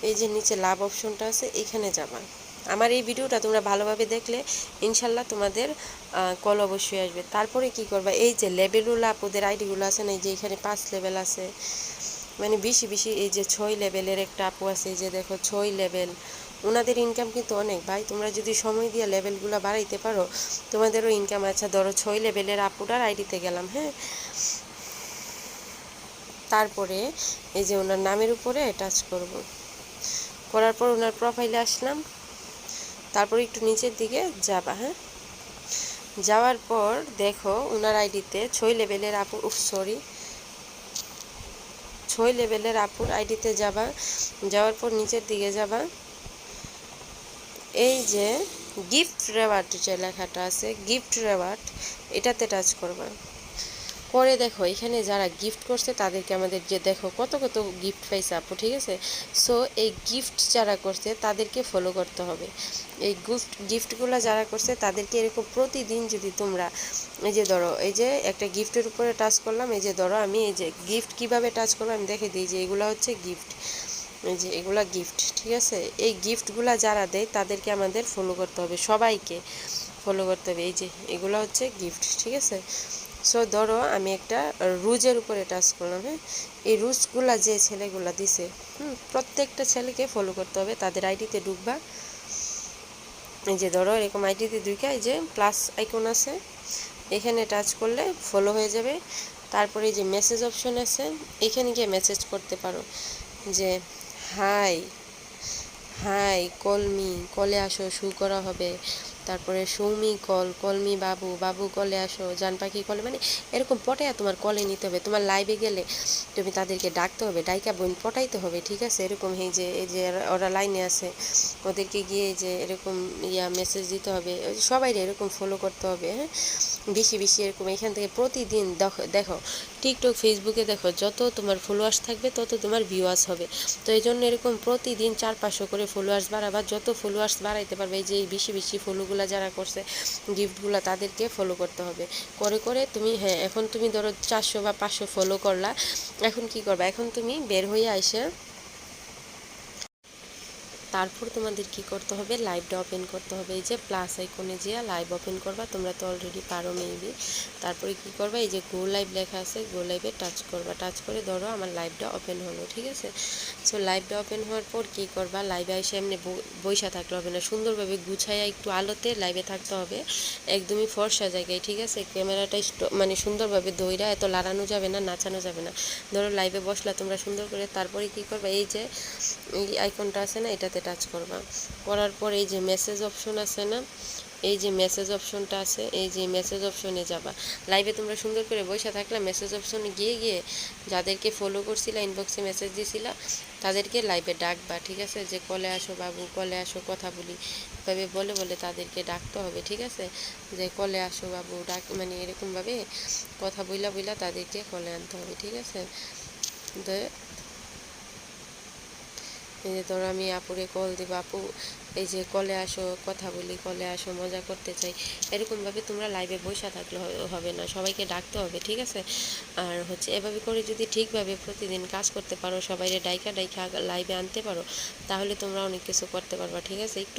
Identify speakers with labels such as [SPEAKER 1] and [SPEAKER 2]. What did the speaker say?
[SPEAKER 1] এই যে নিচে লাভ অপশনটা আছে এখানে যাবা। আমার এই ভিডিওটা তোমরা ভালোভাবে দেখলে ইনশাল্লাহ তোমাদের কল অবশ্যই আসবে। তারপরে কি করবা, এই যে লেভেলগুলো আপুদের আইডিগুলো আছে না, এই যে এখানে 5 লেভেল আছে, মানে বেশি বেশি, এই যে 6 লেভেলের একটা আপু আছে, এই যে দেখো 6 লেভেল, ওনাদের ইনকাম কিন্তু অনেক ভাই। তোমরা যদি সময় দিয়ে লেভেলগুলো বাড়াইতে পারো তোমাদেরও ইনকাম। আচ্ছা ধরো 6 লেভেলের আপুটার আইডিতে গেলাম, হ্যাঁ, তারপরে এই যে ওনার নামের উপরে টাচ করব, করার পর ওনার প্রোফাইলে আসলাম, তারপর একটু নিচের দিকে যাবা, হ্যাঁ, যাওয়ার পর দেখো ওনার আইডিতে 6 লেভেলের আপু, সরি 6 লেভেলের আপুর আইডিতে যাবা, যাওয়ার পর নিচের দিকে যাবা, এই যে গিফট রেওয়ার্ড যে লেখাটা আছে গিফট রেওয়ার্ড, এটাতে টাচ করবা। করে দেখো এখানে যারা গিফট করছে তাদেরকে আমাদের যে দেখো কত কত গিফট পাইছে আপু, ঠিক আছে। সো এই গিফট যারা করছে তাদেরকে ফলো করতে হবে। এই গিফটগুলো যারা করছে তাদেরকে এরকম প্রতিদিন যদি তোমরা, এই যে ধরো এই যে একটা গিফটের উপরে টাচ করলাম, এই যে ধরো আমি এই যে গিফট কিভাবে টাচ করবো আমি দেখে দিই, যে এগুলো হচ্ছে গিফট, এই যে এগুলা গিফট, ঠিক আছে। এই গিফটগুলা যারা দেয় তাদেরকে আমাদের ফলো করতে হবে, সবাইকে ফলো করতে হবে। এই যে এগুলো হচ্ছে গিফট, ঠিক আছে। সো ধরো আমি একটা রুজের উপরে টাচ করলাম, হ্যাঁ, এই রুজগুলা যে ছেলেগুলা দিছে, প্রত্যেকটা ছেলেকে ফলো করতে হবে, তাদের আইডিতে ঢুকবা, এই যে ধরো এরকম আইডিতে ঢুকে এই যে প্লাস আইকন আছে এখানে টাচ করলে ফলো হয়ে যাবে। তারপরে এই যে মেসেজ অপশন আছে, এখানে গিয়ে মেসেজ করতে পারো যে হাই হাই কলমি, কলে আসো, শু করা হবে, তারপরে সৌমি কল, কলমি বাবু, বাবু কলে আসো, জান পাখি কলে, মানে এরকম পটাইয়া তোমার কলে নিতে হবে। তোমার লাইভে গেলে তুমি তাদেরকে ডাকতে হবে, ডাইকা বোন পটাইতে হবে, ঠিক আছে। এরকম এই যে ওরা লাইনে আছে ওদেরকে গিয়ে যে এরকম মেসেজ দিতে হবে, সবাই এরকম ফলো করতে হবে, হ্যাঁ, বেশি বেশি এরকম। এখান থেকে প্রতিদিন দেখো দেখো টিকটক ফেসবুকে দেখো যত তোমার ফলোয়ার্স থাকবে তত তোমার ভিউয়ার্স হবে। তো এই জন্য এরকম প্রতিদিন 400-500 করে ফলোয়ার্স বাড়াবা, যত ফলোয়ার্স বাড়াইতে পারবে, এই যে এই বেশি বেশি ফলোগুলো যারা করছে গিফটগুলো তাদেরকে ফলো করতে হবে। করে করে তুমি, হ্যাঁ, এখন তুমি ধরো 400 বা 500 ফলো করলা, এখন কি করবা, এখন তুমি বের হয়ে আইসা তারপর তোমাদের কি করতে হবে, লাইভটা ওপেন করতে হবে। এই যে প্লাস আইকনে যেয়ে লাইভ ওপেন করবা, তোমরা তো অলরেডি পারো মেবি। তারপরে কি করবা, এই যে গো লাইভ লেখা আছে গো লাইভে টাচ করবা, টাচ করে ধরো আমার লাইভটা ওপেন হলো, ঠিক আছে। সো লাইভটা ওপেন হওয়ার পর কি করবা, লাইভে এসে এমনি বইসা থাকলে হবে না, সুন্দরভাবে গুছাইয়া একটু আলোতে লাইভে থাকতে হবে, একদমই ফর্সা জায়গায়, ঠিক আছে। ক্যামেরাটা মানে সুন্দরভাবে ধইরা, এত লাড়ানো যাবে না, নাচানো যাবে না। ধরো লাইভে বসলা তোমরা সুন্দর করে, তারপরে কি করবা, এই যে এই আইকনটা আছে না এটাতে টাচ করবা, করার পর এই যে মেসেজ অপশন আছে না, এই যে মেসেজ অপশনটা আছে, এই যে মেসেজ অপশনে যাবা। লাইভে তোমরা সুন্দর করে বসে থাকলে মেসেজ অপশনে গিয়ে গিয়ে যাদেরকে ফলো করছিলা, ইনবক্সে মেসেজ দিছিলা, তাদেরকে লাইভে ডাকবা, ঠিক আছে। যে কলে আসো বাবু, কলে আসো, কথা বলি, এভাবে বলে বলে তাদেরকে ডাকতে হবে, ঠিক আছে। যে কলে আসো বাবু ডাক, মানে এরকমভাবে কথা বইলা বইলা তাদেরকে কলে আনতে হবে, ঠিক আছে। তো এই যে ধরো আমি আপুরে কল দিব, আপু এই যে কলে আসো, কথা বলি, কলে আসো, মজা করতে চাই, এরকমভাবে তোমরা লাইভে বসে থাকলে হবে না, সবাইকে ডাকতে হবে, ঠিক আছে। আর হচ্ছে এভাবে করে যদি ঠিকভাবে প্রতিদিন কাজ করতে পারো, সবাইকে ডাইকা ডাইকা লাইভে আনতে পারো, তাহলে তোমরা অনেক কিছু করতে পারবা, ঠিক আছে। একটু